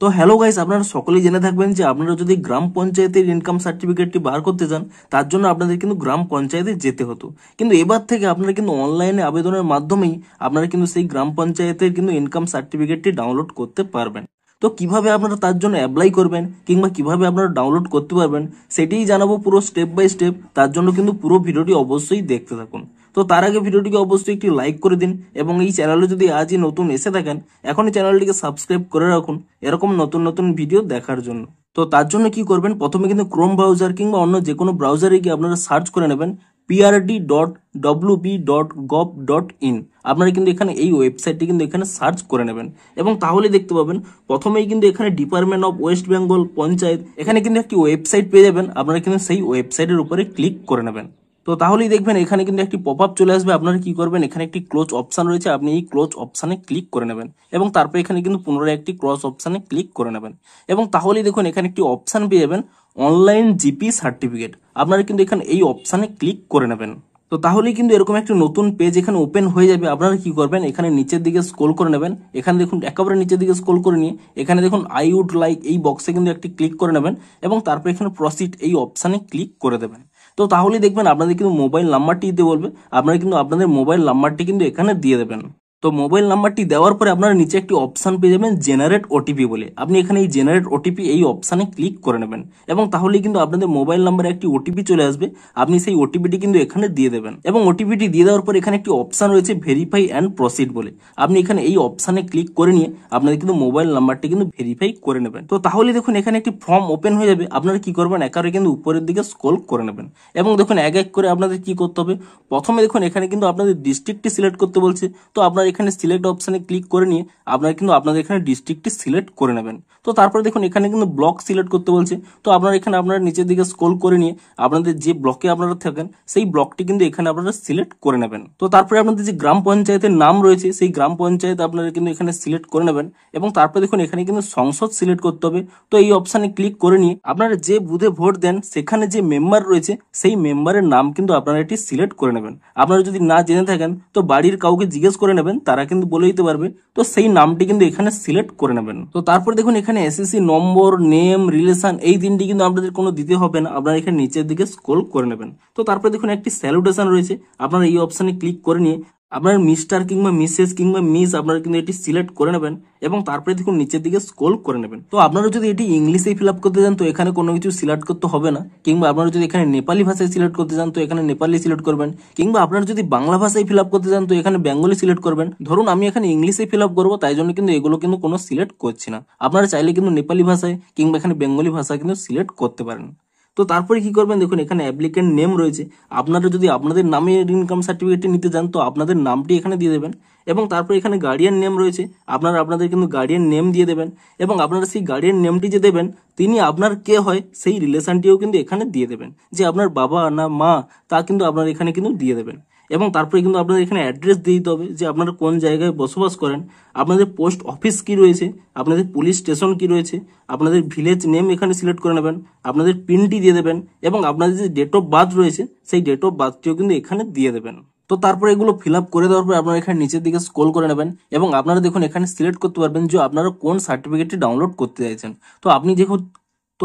তো hello guys, আপনারা সকলেই জেনে থাকবেন যে আপনারা যদি গ্রাম পঞ্চায়েতের ইনকাম সার্টিফিকেটটি বার করতে চান তার জন্য আপনাদের কিন্তু গ্রাম পঞ্চায়েতে যেতে হতো। কিন্তু এবার থেকে আপনারা কিন্তু অনলাইনে আবেদনের মাধ্যমেই আপনারা কিন্তু সেই গ্রাম পঞ্চায়েতের কিন্তু ইনকাম সার্টিফিকেটটি ডাউনলোড করতে পারবেন। তো কিভাবে আপনারা তার জন্য অ্যাপ্লাই করবেন কিংবা কিভাবে আপনারা ডাউনলোড করতে পারবেন সেটাই জানাবো পুরো স্টেপ বাই স্টেপ। তার জন্য কিন্তু পুরো ভিডিওটি অবশ্যই দেখতে থাকুন। তো তার আগে ভিডিওটিকে অবশ্যই একটি লাইক করে দিন এবং এই চ্যানেলে যদি আজই নতুন এসে থাকেন এখনই চ্যানেলটিকে সাবস্ক্রাইব করে রাখুন এরকম নতুন নতুন ভিডিও দেখার জন্য। তো তার জন্য কি করবেন, প্রথমে কিন্তু ক্রোম ব্রাউজার কিংবা অন্য যে কোনো ব্রাউজারে গিয়ে আপনারা সার্চ করে নেবেন prd.wp.gov.in। আপনারা কিন্তু এখানে এই ওয়েবসাইটটি কিন্তু এখানে সার্চ করে নেবেন এবং তাহলে দেখতে পাবেন প্রথমেই কিন্তু এখানে department of West Bengal panchayat এখানে কিন্তু একটি ওয়েবসাইট পেয়ে যাবেন। আপনারা কিন্তু সেই ওয়েবসাইটের উপরে ক্লিক করে নেবেন। তো তাহলেই দেখবেন এখানে কিন্তু একটি পপ আপ চলে আসবে। আপনারা কি করবেন, এখানে একটি ক্লোজ অপশন রয়েছে, আপনি এই ক্লোজ অপশানে ক্লিক করে নেবেন এবং তারপর এখানে কিন্তু পুনরায় একটি ক্রস অপশানে ক্লিক করে নেবেন এবং তাহলেই দেখুন এখানে একটি অপশান পেয়ে যাবেন অনলাইন জিপি সার্টিফিকেট। আপনারা কিন্তু এখানে এই অপশানে ক্লিক করে নেবেন। তো তাহলেই কিন্তু এরকম একটি নতুন পেজ এখানে ওপেন হয়ে যাবে। আপনারা কি করবেন, এখানে নিচের দিকে স্ক্রল করে নেবেন, এখানে দেখুন একেবারে নিচের দিকে স্ক্রল করে নিয়ে এখানে দেখুন আই উড লাইক এই বক্সে কিন্তু একটি ক্লিক করে নেবেন এবং তারপর এখানে প্রসিড এই অপশানে ক্লিক করে দেবেন। তো তাহলে দেখবেন আপনাদের কিন্তু মোবাইল নাম্বারটি দিতে বলবে, আপনারা কিন্তু আপনাদের মোবাইল নাম্বারটি কিন্তু এখানে দিয়ে দেবেন। তো মোবাইল নাম্বারটি দেওয়ার পরে আপনারা নিচে একটি অপশান পেয়ে যাবেন জেনারেট ওটিপি বলে। আপনি এখানে এই জেনারেট ওটিপি এই অপশানে ক্লিক করে নেবেন এবং তাহলেই কিন্তু আপনাদের মোবাইল নাম্বারে একটি ওটিপি চলে আসবে। আপনি সেই ওটিপিটি কিন্তু এখানে দিয়ে দেবেন এবং ওটিপিটি দিয়ে দেওয়ার পর এখানে একটি অপশান রয়েছে ভেরিফাই অ্যান্ড প্রসিড বলে। আপনি এখানে এই অপশানে ক্লিক করে নিয়ে আপনাদের কিন্তু মোবাইল নাম্বারটি কিন্তু ভেরিফাই করে নেবেন। তো তাহলে দেখুন এখানে একটি ফর্ম ওপেন হয়ে যাবে। আপনারা কি করবেন, একারে কিন্তু উপরের দিকে স্ক্রল করে নেবেন এবং দেখুন এক এক করে আপনাদের কি করতে হবে। প্রথমে দেখুন এখানে কিন্তু আপনাদের ডিস্ট্রিক্টটি সিলেক্ট করতে বলছে। তো আপনারা এখানে সিলেক্ট অপশানে ক্লিক করে নিয়ে আপনারা কিন্তু আপনাদের এখানে ডিস্ট্রিক্টটি সিলেক্ট করে নেবেন। তো তারপরে দেখুন এখানে কিন্তু ব্লক সিলেক্ট করতে বলছে। তো আপনারা এখানে আপনারা নিচের দিকে স্ক্রল করে নিয়ে আপনাদের যে ব্লকে আপনারা থাকেন সেই ব্লকটি কিন্তু এখানে আপনারা সিলেক্ট করে নেবেন। তো তারপরে আপনাদের যে গ্রাম পঞ্চায়েতের নাম রয়েছে সেই গ্রাম পঞ্চায়েত আপনারা কিন্তু এখানে সিলেক্ট করে নেবেন এবং তারপরে দেখুন এখানে কিন্তু সংসদ সিলেক্ট করতে হবে। তো এই অপশানে ক্লিক করে নিয়ে আপনারা যে বুথে ভোট দেন সেখানে যে মেম্বার রয়েছে সেই মেম্বারের নাম কিন্তু আপনারা এটি সিলেক্ট করে নেবেন। আপনারা যদি না জেনে থাকেন তো বাড়ির কাউকে জিজ্ঞেস করে নেবেন, তারা কিন্তু বলে দিতে পারবে। তো সেই নামটি কিন্তু এখানে সিলেক্ট করে নেবেন। তো তারপর দেখুন এখানে এসএসসি নম্বর, নেম, রিলেশন এই তিনটি কিন্তু আপনাদের কোনো দিতে হবে না। আপনারা এখানে নিচের দিকে স্ক্রল করে নেবেন। তো তারপরে দেখুন একটি স্যালুটেশন রয়েছে, আপনারা এই অপশানে ক্লিক করে নিয়ে আপনার মিস্টার কিংবা মিসেস কিংবা মিস আপনারা কিন্তু এটি সিলেক্ট করে নেবেন এবং তারপরে দেখুন নিচের দিকে স্ক্রল করে নেবেন। তো আপনারা যদি এটি ইংলিশেই ফিল আপ করতে চান তো এখানে কোনো কিছু সিলেক্ট করতে হবে না, কিংবা আপনারা যদি এখানে নেপালি ভাষায় সিলেক্ট করতে চান তো এখানে নেপালি সিলেক্ট করবেন, কিংবা আপনারা যদি বাংলা ভাষায় ফিল আপ করতে চান তো এখানে বেঙ্গলি সিলেক্ট করবেন। ধরুন আমি এখানে ইংলিশে ফিল আপ করবো, তাই জন্য কিন্তু এগুলো কিন্তু কোনো সিলেক্ট করছি না। আপনারা চাইলে কিন্তু নেপালি ভাষায় কিংবা এখানে বেঙ্গলি ভাষায় কিন্তু সিলেক্ট করতে পারেন। তো তারপরে কি করবেন, দেখুন এখানে অ্যাপ্লিকেন্ট নেম রয়েছে। আপনারা যদি আপনাদের নামে ইনকাম সার্টিফিকেটটি নিতে চান তো আপনাদের নামটি এখানে দিয়ে দেবেন এবং তারপরে এখানে গার্ডিয়ান নেম রয়েছে, আপনারা আপনাদের কিন্তু গার্ডিয়ান নেম দিয়ে দেবেন এবং আপনারা সেই গার্ডিয়ান নেমটি যে দেবেন তিনি আপনার কে হয় সেই রিলেশনটিও কিন্তু এখানে দিয়ে দেবেন, যে আপনার বাবা না মা তা কিন্তু আপনারা এখানে কিন্তু দিয়ে দেবেন এবং তারপরে কিন্তু আপনাদের এখানে অ্যাড্রেস দিয়ে দিতে হবে যে আপনারা কোন জায়গায় বসবাস করেন, আপনাদের পোস্ট অফিস কি রয়েছে, আপনাদের পুলিশ স্টেশন কি রয়েছে, আপনাদের ভিলেজ নেম এখানে সিলেক্ট করে নেবেন, আপনাদের পিনটি দিয়ে দেবেন এবং আপনাদের যে ডেট অফ বার্থ রয়েছে সেই ডেট অফ বার্থটিও কিন্তু এখানে দিয়ে দেবেন। তো তারপরে এগুলো ফিল আপ করে দেওয়ার পর আপনারা এখানে নিচের দিকে স্ক্রল করে নেবেন এবং আপনারা দেখুন এখানে সিলেক্ট করতে পারবেন যে আপনারা কোন সার্টিফিকেটটি ডাউনলোড করতে চাইছেন। তো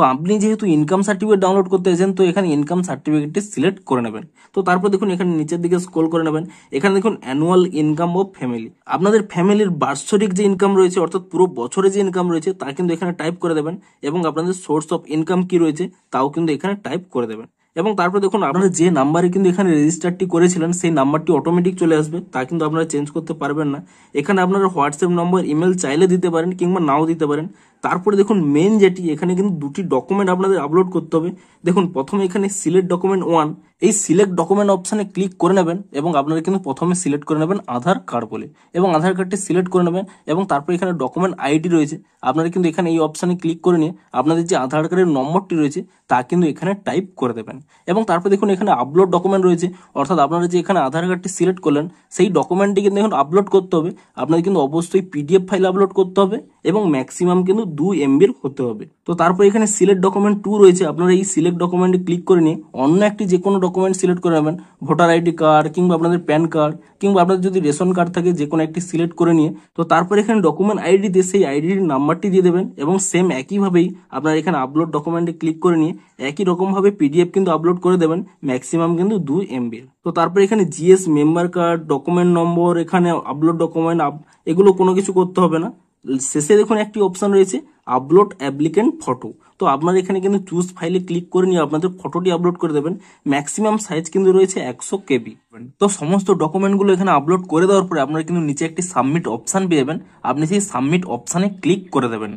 আপনি যেহেতু ইনকাম সার্টিফিকেট ডাউনলোড করতে চাইছেন তো এখানে ইনকাম সার্টিফিকেটটি সিলেক্ট করে নেবেন। তো তারপর দেখুন এখানে নিচের দিকে স্ক্রল করে নেবেন, এখানে দেখুন অ্যানুয়াল ইনকাম অফ ফ্যামিলি, আপনাদের ফ্যামিলির বার্ষিক যে ইনকাম রয়েছে অর্থাৎ পুরো বছরে যে ইনকাম রয়েছে তা কিন্তু এখানে টাইপ করে দেবেন এবং আপনাদের সোর্স অফ ইনকাম কি রয়েছে তাও কিন্তু এখানে টাইপ করে দেবেন এবং তারপর দেখুন আপনারা যে নাম্বারে কিন্তু এখানে রেজিস্টারটি করেছিলেন সেই নাম্বারটি অটোমেটিক চলে আসবে, তা কিন্তু আপনারা চেঞ্জ করতে পারবেন না। এখানে আপনারা হোয়াটসঅ্যাপ নম্বর, ইমেল চাইলে দিতে পারেন কিংবা নাও দিতে পারেন। তারপরে দেখুন মেন যেটি এখানে কিন্তু দুটি ডকুমেন্ট আপনাদের আপলোড করতে হবে। দেখুন প্রথমে এখানে সিলেক্ট ডকুমেন্ট 1 এই সিলেক্ট ডকুমেন্ট অপশানে ক্লিক করে নেবেন এবং আপনারা কিন্তু প্রথমে সিলেক্ট করে নেবেন আধার কার্ড বলে এবং আধার কার্ডটি সিলেক্ট করে নেবেন এবং তারপর এখানে ডকুমেন্ট আইডি রয়েছে, আপনারা কিন্তু এখানে এই অপশানে ক্লিক করে নিয়ে আপনাদের যে আধার কার্ডের নম্বরটি রয়েছে তা কিন্তু এখানে টাইপ করে দেবেন এবং তারপর দেখুন এখানে আপলোড ডকুমেন্ট রয়েছে, অর্থাৎ আপনারা যে এখানে আধার কার্ডটি সিলেক্ট করলেন সেই ডকুমেন্টটি কিন্তু এখন আপলোড করতে হবে। আপনাদের কিন্তু অবশ্যই পিডিএফ ফাইল আপলোড করতে হবে এবং ম্যাক্সিমাম কিন্তু 2 MB হতে হবে। তো তারপর এখানে সিলেক্ট ডকুমেন্ট 2 রয়েছে, আপনারা এই সিলেক্ট ডকুমেন্টে ক্লিক করে নিয়ে অন্য একটি যে কোনো ডকুমেন্ট সিলেক্ট করে নেবেন, ভোটার আইডি কার্ড কিংবা আপনাদের প্যান কার্ড কিংবা আপনাদের যদি রেশন কার্ড থাকে যে কোনো একটি সিলেক্ট করে নিয়ে তো তারপর এখানে ডকুমেন্ট আইডি দিয়ে সেই আইডির নাম্বারটি দিয়ে দেবেন এবং সেম একইভাবেই আপনার এখানে আপলোড ডকুমেন্টে ক্লিক করে নিয়ে একই রকমভাবে পিডিএফ কিন্তু আপলোড করে দেবেন, ম্যাক্সিমাম কিন্তু 2 MB। তো তারপর এখানে জিএস মেম্বার কার্ড, ডকুমেন্ট নম্বর, এখানে আপলোড ডকুমেন্ট এগুলো কোনো কিছু করতে হবে না। শেষে দেখুন একটি অপশন রয়েছে আপলোড অ্যাপ্লিকেন্ট ফটো। তো আপনার এখানে কিন্তু চুজ ফাইলে ক্লিক করে নিয়ে আপনাদের ফটোটি আপলোড করে দেবেন, ম্যাক্সিমাম সাইজ কিন্তু রয়েছে 100 KB। তো সমস্ত ডকুমেন্টগুলো এখানে আপলোড করে দেওয়ার পরে আপনারা কিন্তু নিচে একটি সাবমিট অপশন পেয়ে যাবেন, আপনি সেই সাবমিট অপশানে ক্লিক করে দেবেন।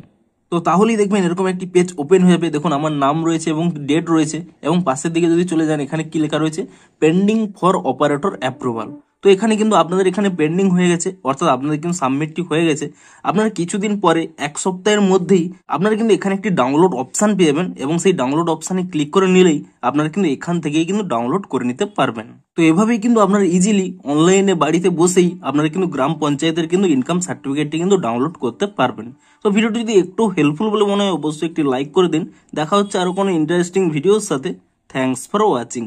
তো তাহলেই দেখবেন এরকম একটি পেজ ওপেন হয়ে যাবে। দেখুন আমার নাম রয়েছে এবং ডেট রয়েছে এবং পাশের দিকে যদি চলে যান এখানে কি লেখা রয়েছে পেন্ডিং ফর অপারেটর অ্যাপ্রুভাল। তো এখানে কিন্তু আপনাদের এখানে পেন্ডিং হয়ে গেছে, অর্থাৎ আপনাদের কিন্তু সাবমিটটি হয়ে গেছে। আপনারা কিছুদিন পরে 1 সপ্তাহের মধ্যেই আপনারা কিন্তু এখানে একটি ডাউনলোড অপশান পেয়ে যাবেন এবং সেই ডাউনলোড অপশানে ক্লিক করে নিলেই আপনারা কিন্তু এখান থেকেই কিন্তু ডাউনলোড করে নিতে পারবেন। তো এভাবেই কিন্তু আপনারা ইজিলি অনলাইনে বাড়িতে বসেই আপনারা কিন্তু গ্রাম পঞ্চায়েতের কিন্তু ইনকাম সার্টিফিকেটটি কিন্তু ডাউনলোড করতে পারবেন। তো ভিডিওটি যদি একটু হেল্পফুল বলে মনে হয় অবশ্যই একটি লাইক করে দিন। দেখা হচ্ছে আরো কোনো ইন্টারেস্টিং ভিডিওর সাথে। Thanks for watching.